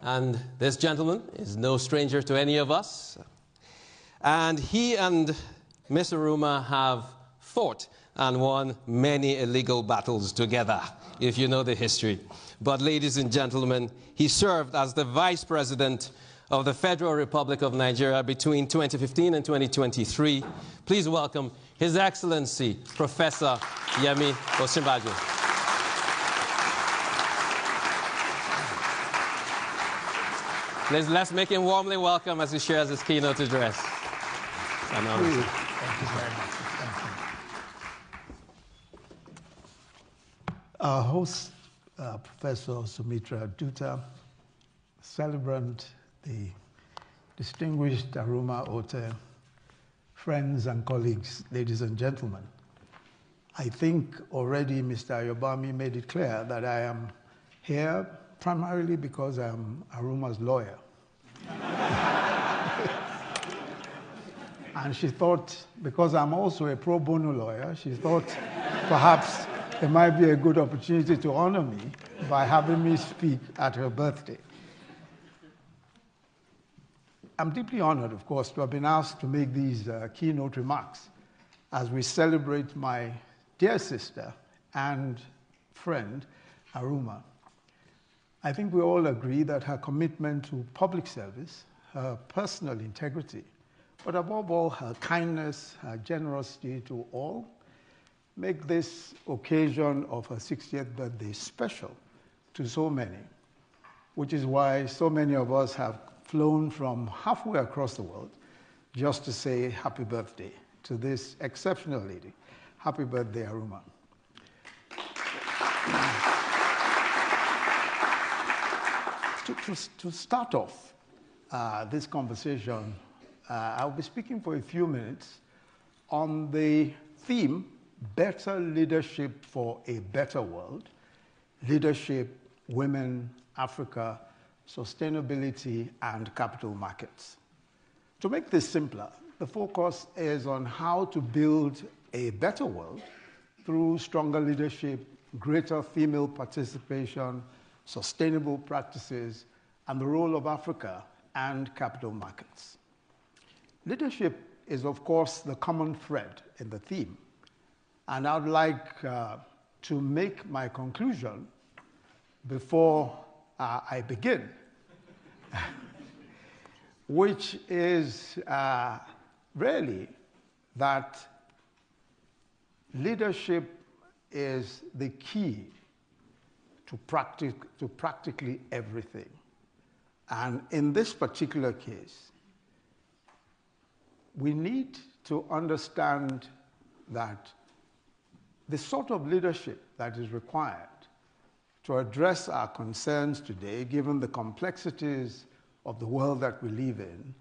And this gentleman is no stranger to any of us. And he and Miss Arunma have fought and won many illegal battles together, if you know the history. But ladies and gentlemen, he served as the Vice President of the Federal Republic of Nigeria between 2015 and 2023. Please welcome His Excellency, Professor Yemi Osinbajo. Let's make him warmly welcome as he shares his keynote address. Thank you very much. Thank you. Our host, Professor Sumitra Dutta, celebrant, the distinguished Arunma Oteh, friends and colleagues, ladies and gentlemen. I think already Mr. Ayobami made it clear that I am here primarily because I'm Arunma's lawyer. And she thought, because I'm also a pro bono lawyer, she thought perhaps it might be a good opportunity to honor me by having me speak at her birthday. I'm deeply honored, of course, to have been asked to make these keynote remarks as we celebrate my dear sister and friend, Arunma. I think we all agree that her commitment to public service, her personal integrity, but above all, her kindness, her generosity to all, make this occasion of her 60th birthday special to so many, which is why so many of us have flown from halfway across the world just to say happy birthday to this exceptional lady. Happy birthday, Arunma. To start off this conversation, I'll be speaking for a few minutes on the theme, Better Leadership for a Better World, Leadership, Women, Africa, Sustainability, and Capital Markets. To make this simpler, the focus is on how to build a better world through stronger leadership, greater female participation, sustainable practices, and the role of Africa and capital markets. Leadership is, of course, the common thread in the theme. And I'd like to make my conclusion before I begin, which is really that leadership is the key to practically everything. And in this particular case, we need to understand that the sort of leadership that is required to address our concerns today, given the complexities of the world that we live in,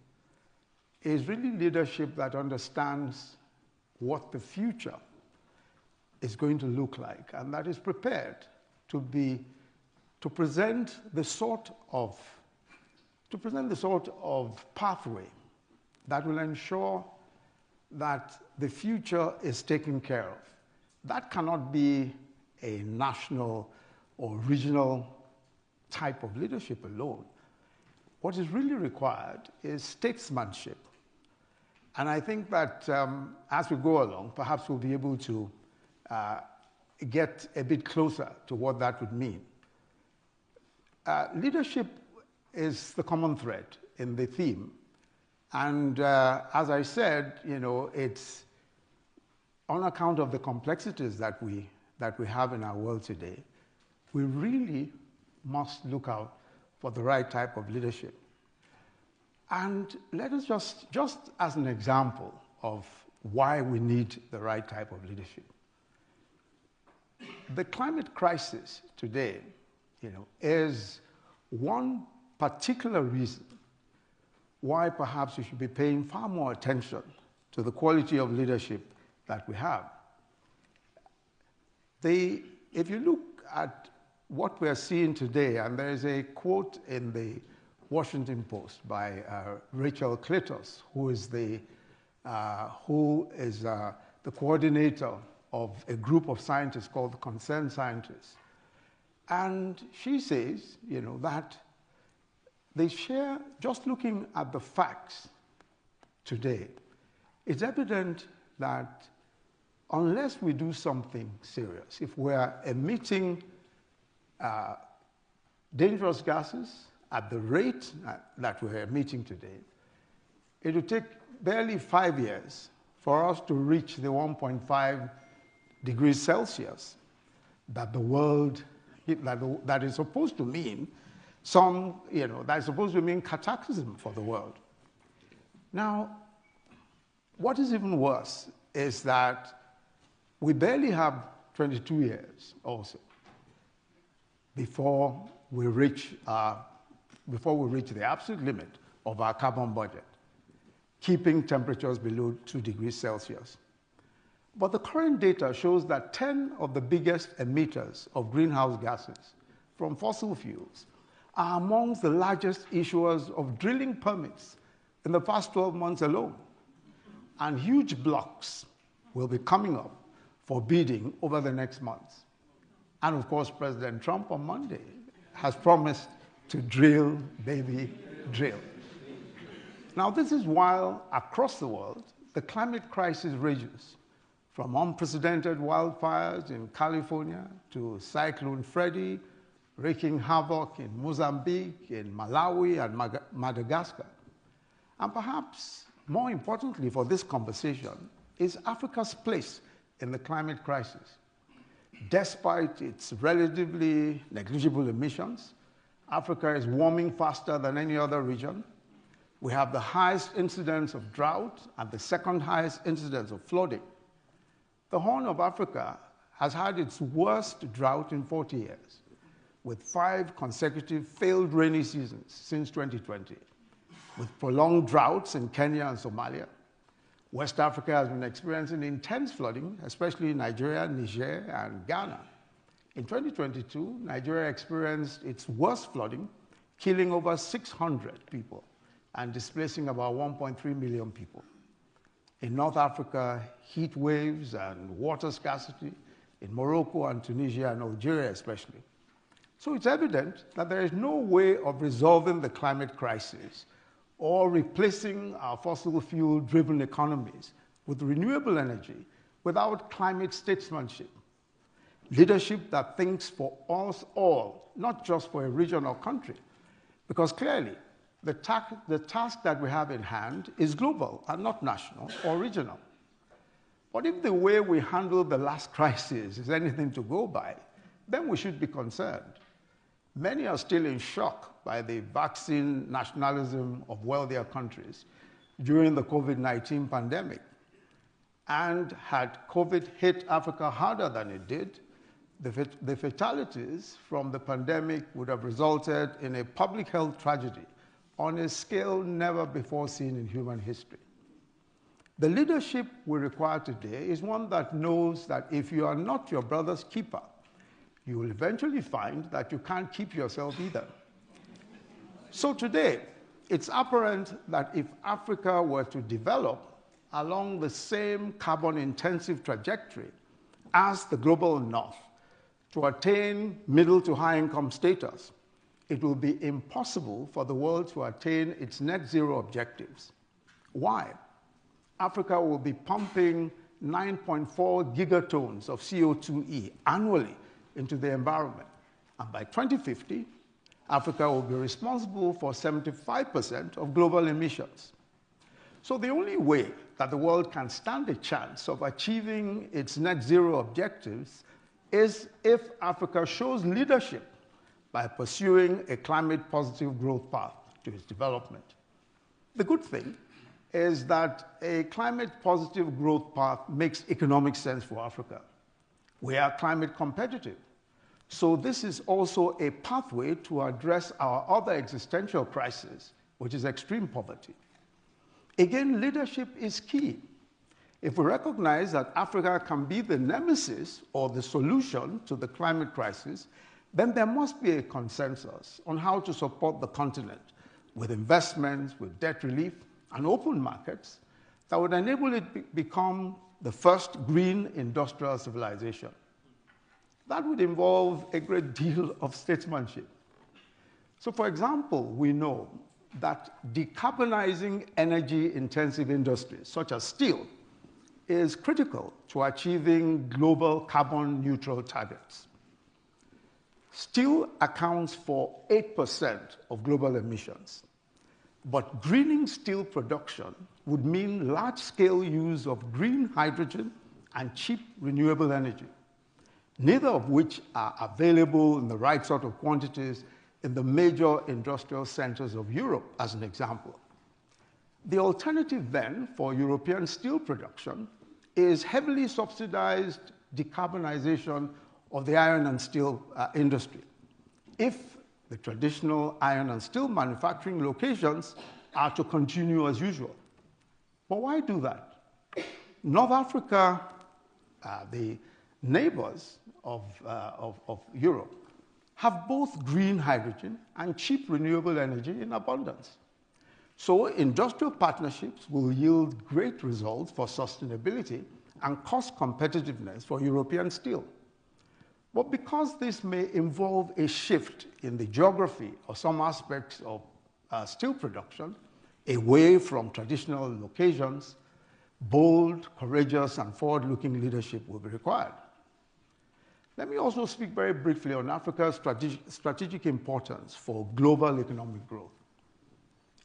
is really leadership that understands what the future is going to look like, and that is prepared to present the sort of pathway that will ensure that the future is taken care of. That cannot be a national or regional type of leadership alone. What is really required is statesmanship. And I think that as we go along, perhaps we'll be able to get a bit closer to what that would mean. Leadership is the common thread in the theme. And as I said, it's on account of the complexities that we have in our world today, we really must look out for the right type of leadership. And let us just as an example of why we need the right type of leadership. The climate crisis today, is one particular reason why perhaps we should be paying far more attention to the quality of leadership that we have. If you look at what we're seeing today, and there is a quote in the Washington Post by Rachel Clitos, who is the coordinator of a group of scientists called the Concerned Scientists. And she says, that they share, just looking at the facts today, it's evident that unless we do something serious, if we're emitting dangerous gases at the rate that we're emitting today, it will take barely 5 years for us to reach the 1.5 degrees Celsius that the world, that is supposed to mean that is supposed to mean cataclysm for the world. Now, what is even worse is that we barely have 22 years also before we reach the absolute limit of our carbon budget, keeping temperatures below 2 degrees Celsius. But the current data shows that 10 of the biggest emitters of greenhouse gases from fossil fuels are amongst the largest issuers of drilling permits in the past 12 months alone. And huge blocks will be coming up for bidding over the next months. And of course, President Trump on Monday has promised to drill, baby, drill. Now, this is while across the world, the climate crisis rages, from unprecedented wildfires in California to Cyclone Freddy, wreaking havoc in Mozambique, in Malawi, and Madagascar. And perhaps more importantly for this conversation is Africa's place in the climate crisis. Despite its relatively negligible emissions, Africa is warming faster than any other region. We have the highest incidence of drought and the second highest incidence of flooding. The Horn of Africa has had its worst drought in 40 years, with 5 consecutive failed rainy seasons since 2020, with prolonged droughts in Kenya and Somalia. West Africa has been experiencing intense flooding, especially in Nigeria, Niger, and Ghana. In 2022, Nigeria experienced its worst flooding, killing over 600 people and displacing about 1.3 million people. In North Africa, heat waves and water scarcity in Morocco and Tunisia and Algeria especially. So it's evident that there is no way of resolving the climate crisis or replacing our fossil fuel-driven economies with renewable energy without climate statesmanship. Leadership that thinks for us all, not just for a region or country. Because clearly, the task that we have in hand is global and not national or regional. But if the way we handled the last crisis is anything to go by, then we should be concerned. Many are still in shock by the vaccine nationalism of wealthier countries during the COVID-19 pandemic. And had COVID hit Africa harder than it did, the fatalities from the pandemic would have resulted in a public health tragedy on a scale never before seen in human history. The leadership we require today is one that knows that if you are not your brother's keeper, you will eventually find that you can't keep yourself either. So today, it's apparent that if Africa were to develop along the same carbon-intensive trajectory as the global north to attain middle to high-income status, it will be impossible for the world to attain its net zero objectives. Why? Africa will be pumping 9.4 gigatons of CO2e annually into the environment. And by 2050, Africa will be responsible for 75% of global emissions. So the only way that the world can stand a chance of achieving its net zero objectives is if Africa shows leadership by pursuing a climate-positive growth path to its development. The good thing is that a climate-positive growth path makes economic sense for Africa. We are climate competitive. So this is also a pathway to address our other existential crisis, which is extreme poverty. Again, leadership is key. If we recognize that Africa can be the nemesis or the solution to the climate crisis, then there must be a consensus on how to support the continent with investments, with debt relief, and open markets that would enable it to become the first green industrial civilization. That would involve a great deal of statesmanship. So for example, we know that decarbonizing energy-intensive industries, such as steel, is critical to achieving global carbon neutral targets. Steel accounts for 8% of global emissions, but greening steel production would mean large-scale use of green hydrogen and cheap renewable energy, neither of which are available in the right sort of quantities in the major industrial centers of Europe, as an example. The alternative then for European steel production is heavily subsidized decarbonization of the iron and steel industry, if the traditional iron and steel manufacturing locations are to continue as usual. But why do that? North Africa, the neighbors of Europe, have both green hydrogen and cheap renewable energy in abundance. So industrial partnerships will yield great results for sustainability and cost competitiveness for European steel. But because this may involve a shift in the geography of some aspects of steel production, away from traditional locations, bold, courageous, and forward-looking leadership will be required. Let me also speak very briefly on Africa's strategic importance for global economic growth.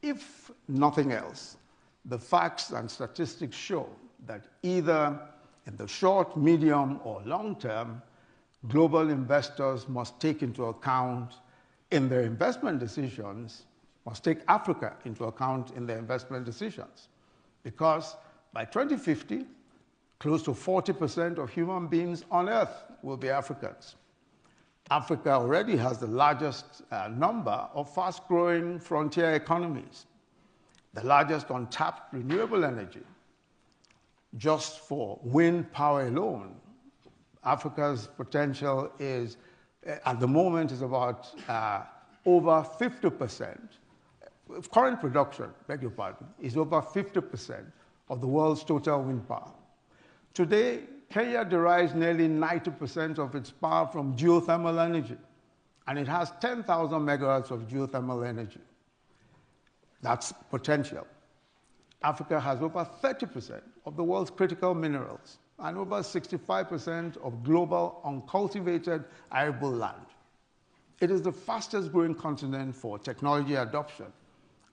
If nothing else, the facts and statistics show that either in the short, medium, or long term, global investors must take into account in their investment decisions, must take Africa into account in their investment decisions. Because by 2050, close to 40% of human beings on Earth will be Africans. Africa already has the largest number of fast-growing frontier economies, the largest untapped renewable energy. Just for wind power alone, Africa's potential is, at the moment, is about over 50%. Current production, beg your pardon, is over 50% of the world's total wind power. Today, Kenya derives nearly 90% of its power from geothermal energy, and it has 10,000 megawatts of geothermal energy. That's potential. Africa has over 30% of the world's critical minerals and over 65% of global uncultivated arable land. It is the fastest growing continent for technology adoption,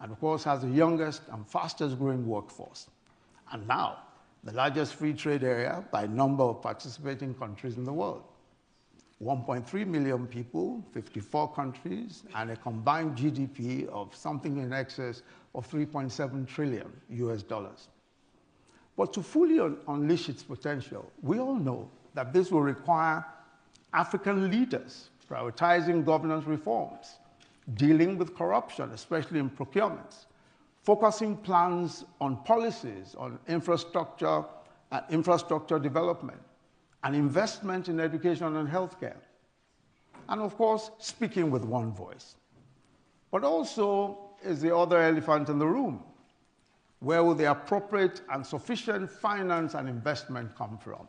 and of course has the youngest and fastest growing workforce. And now, the largest free trade area by number of participating countries in the world. 1.3 million people, 54 countries, and a combined GDP of something in excess of 3.7 trillion US dollars. But to fully unleash its potential, we all know that this will require African leaders prioritizing governance reforms, dealing with corruption, especially in procurements, focusing plans on policies, on infrastructure development, and investment in education and healthcare. And of course, speaking with one voice. But also is the other elephant in the room. Where will the appropriate and sufficient finance and investment come from?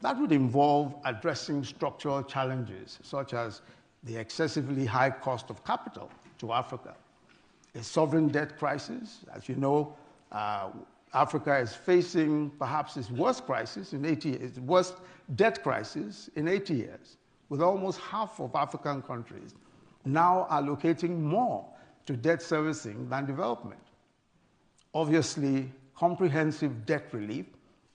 That would involve addressing structural challenges, such as the excessively high cost of capital to Africa, a sovereign debt crisis. As you know, Africa is facing perhaps its worst crisis in 80 years, its worst debt crisis in 80 years, with almost half of African countries now allocating more to debt servicing than development. Obviously, comprehensive debt relief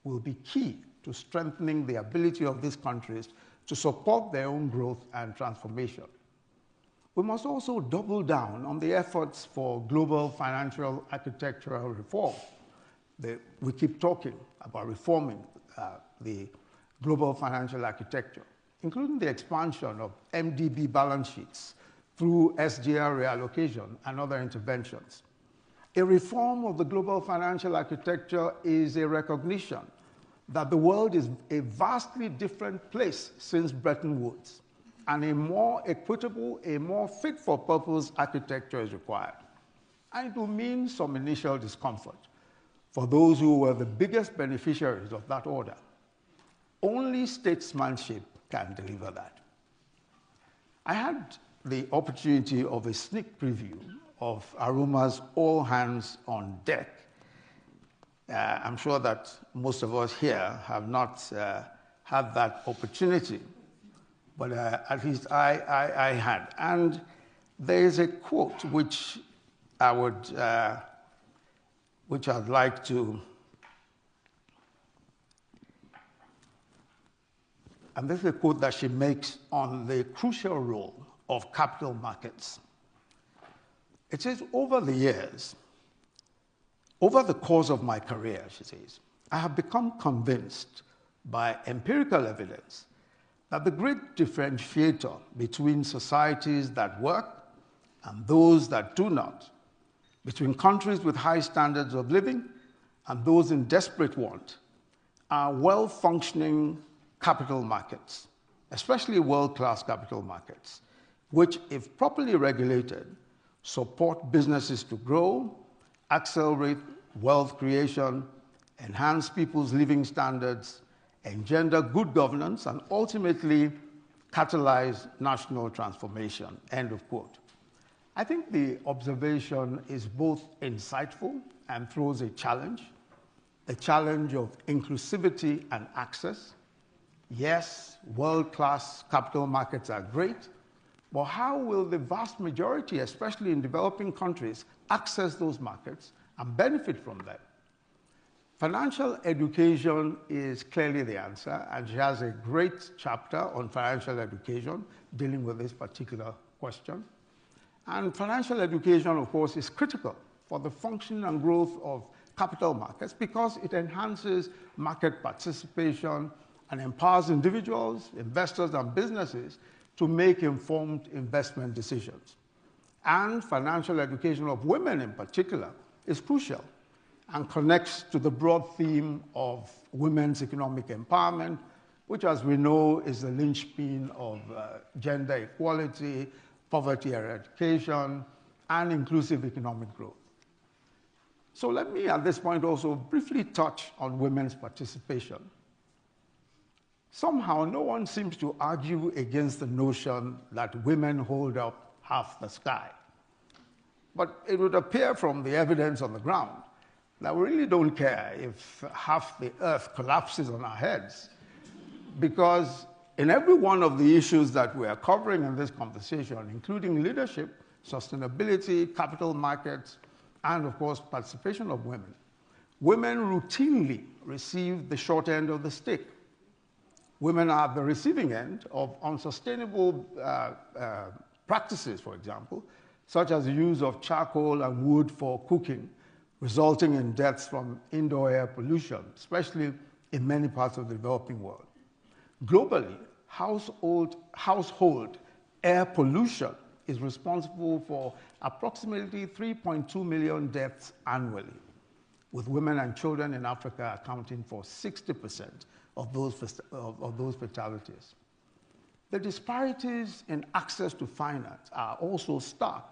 will be key to strengthening the ability of these countries to support their own growth and transformation. We must also double down on the efforts for global financial architectural reform. We keep talking about reforming the global financial architecture, including the expansion of MDB balance sheets through SGR reallocation and other interventions. A reform of the global financial architecture is a recognition that the world is a vastly different place since Bretton Woods, and a more equitable, a more fit-for-purpose architecture is required. And it will mean some initial discomfort for those who were the biggest beneficiaries of that order. Only statesmanship can deliver that. I had the opportunity of a sneak preview of Aruma's All Hands on Deck. I'm sure that most of us here have not had that opportunity, but at least I had. And there is a quote which I'd like to, and this is a quote that she makes on the crucial role of capital markets. It says, over the years, over the course of my career, she says, I have become convinced by empirical evidence that the great differentiator between societies that work and those that do not, between countries with high standards of living and those in desperate want, are well-functioning capital markets, especially world-class capital markets, which, if properly regulated, support businesses to grow, accelerate wealth creation, enhance people's living standards, engender good governance, and ultimately catalyze national transformation, end of quote. I think the observation is both insightful and throws a challenge, the challenge of inclusivity and access. Yes, world-class capital markets are great, but how will the vast majority, especially in developing countries, access those markets and benefit from them? Financial education is clearly the answer, and she has a great chapter on financial education dealing with this particular question. And financial education, of course, is critical for the function and growth of capital markets because it enhances market participation and empowers individuals, investors, and businesses to make informed investment decisions. And financial education of women in particular is crucial and connects to the broad theme of women's economic empowerment, which, as we know, is the linchpin of gender equality, poverty eradication, and inclusive economic growth. So let me, at this point, also briefly touch on women's participation. Somehow, no one seems to argue against the notion that women hold up half the sky. But it would appear from the evidence on the ground that we really don't care if half the earth collapses on our heads, because in every one of the issues that we are covering in this conversation, including leadership, sustainability, capital markets, and of course, participation of women, women routinely receive the short end of the stick. Women are at the receiving end of unsustainable practices, for example, such as the use of charcoal and wood for cooking, resulting in deaths from indoor air pollution, especially in many parts of the developing world. Globally, household air pollution is responsible for approximately 3.2 million deaths annually, with women and children in Africa accounting for 60% of those fatalities. The disparities in access to finance are also stark.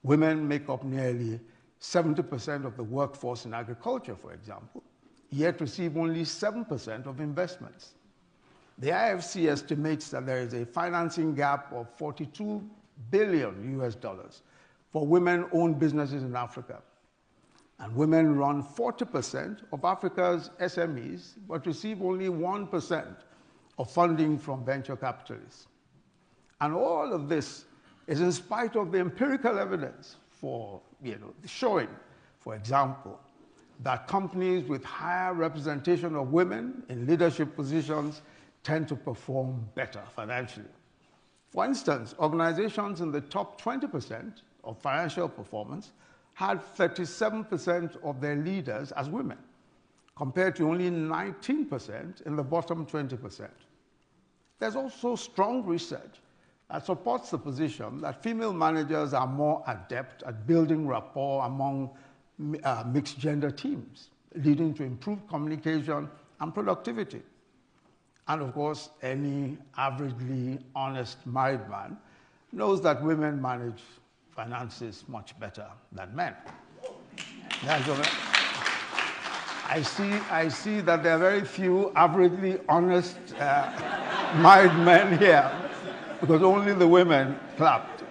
Women make up nearly 70% of the workforce in agriculture, for example, yet receive only 7% of investments. The IFC estimates that there is a financing gap of $42 billion for women-owned businesses in Africa. And women run 40% of Africa's SMEs, but receive only 1% of funding from venture capitalists. And all of this is in spite of the empirical evidence for showing, for example, that companies with higher representation of women in leadership positions tend to perform better financially. For instance, organizations in the top 20% of financial performance had 37% of their leaders as women, compared to only 19% in the bottom 20%. There's also strong research that supports the position that female managers are more adept at building rapport among mixed gender teams, leading to improved communication and productivity. And of course, any averagely honest married man knows that women manage finances much better than men. I see that there are very few averagely honest married men here. because only the women clapped.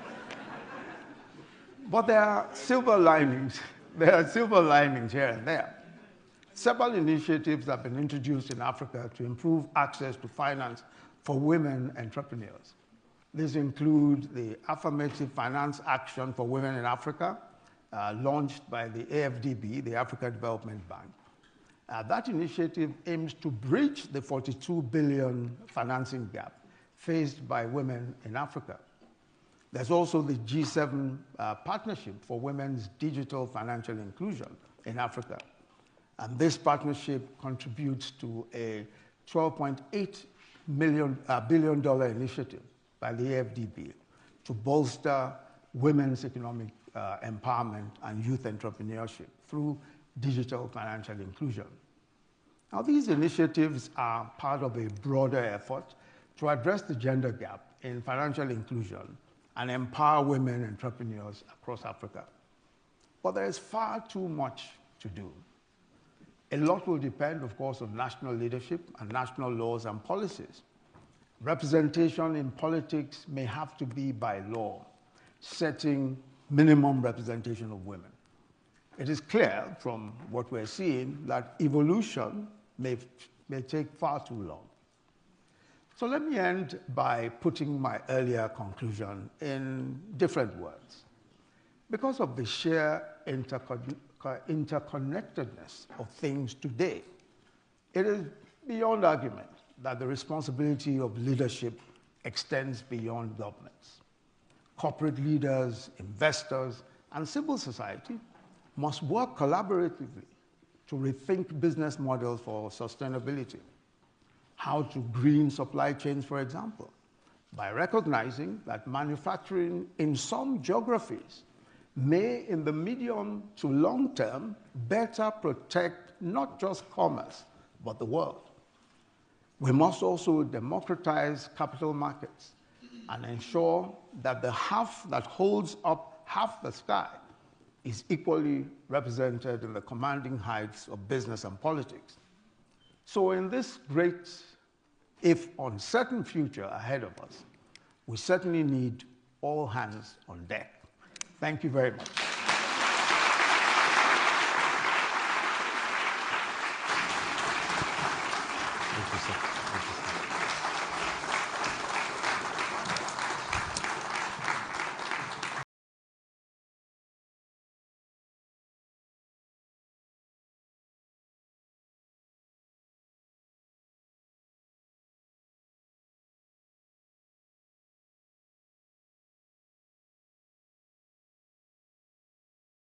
But there are silver linings. There are silver linings here and there. Several initiatives have been introduced in Africa to improve access to finance for women entrepreneurs. These include the Affirmative Finance Action for Women in Africa, launched by the AFDB, the Africa Development Bank. That initiative aims to bridge the $42 billion financing gap faced by women in Africa. There's also the G7 Partnership for Women's Digital Financial Inclusion in Africa. And this partnership contributes to a $12.8 billion initiative by the AFDB to bolster women's economic empowerment and youth entrepreneurship through digital financial inclusion. Now, these initiatives are part of a broader effort to address the gender gap in financial inclusion and empower women entrepreneurs across Africa. But there is far too much to do. A lot will depend, of course, on national leadership and national laws and policies. Representation in politics may have to be by law, setting minimum representation of women. It is clear from what we're seeing that evolution may take far too long. So let me end by putting my earlier conclusion in different words. Because of the sheer interconnectedness of things today, it is beyond argument that the responsibility of leadership extends beyond governments. Corporate leaders, investors, and civil society must work collaboratively to rethink business models for sustainability. How to green supply chains, for example, by recognizing that manufacturing in some geographies may, in the medium to long term, better protect not just commerce, but the world. We must also democratize capital markets and ensure that the half that holds up half the sky is equally represented in the commanding heights of business and politics. So in this great, if uncertain future ahead of us, we certainly need all hands on deck. Thank you very much.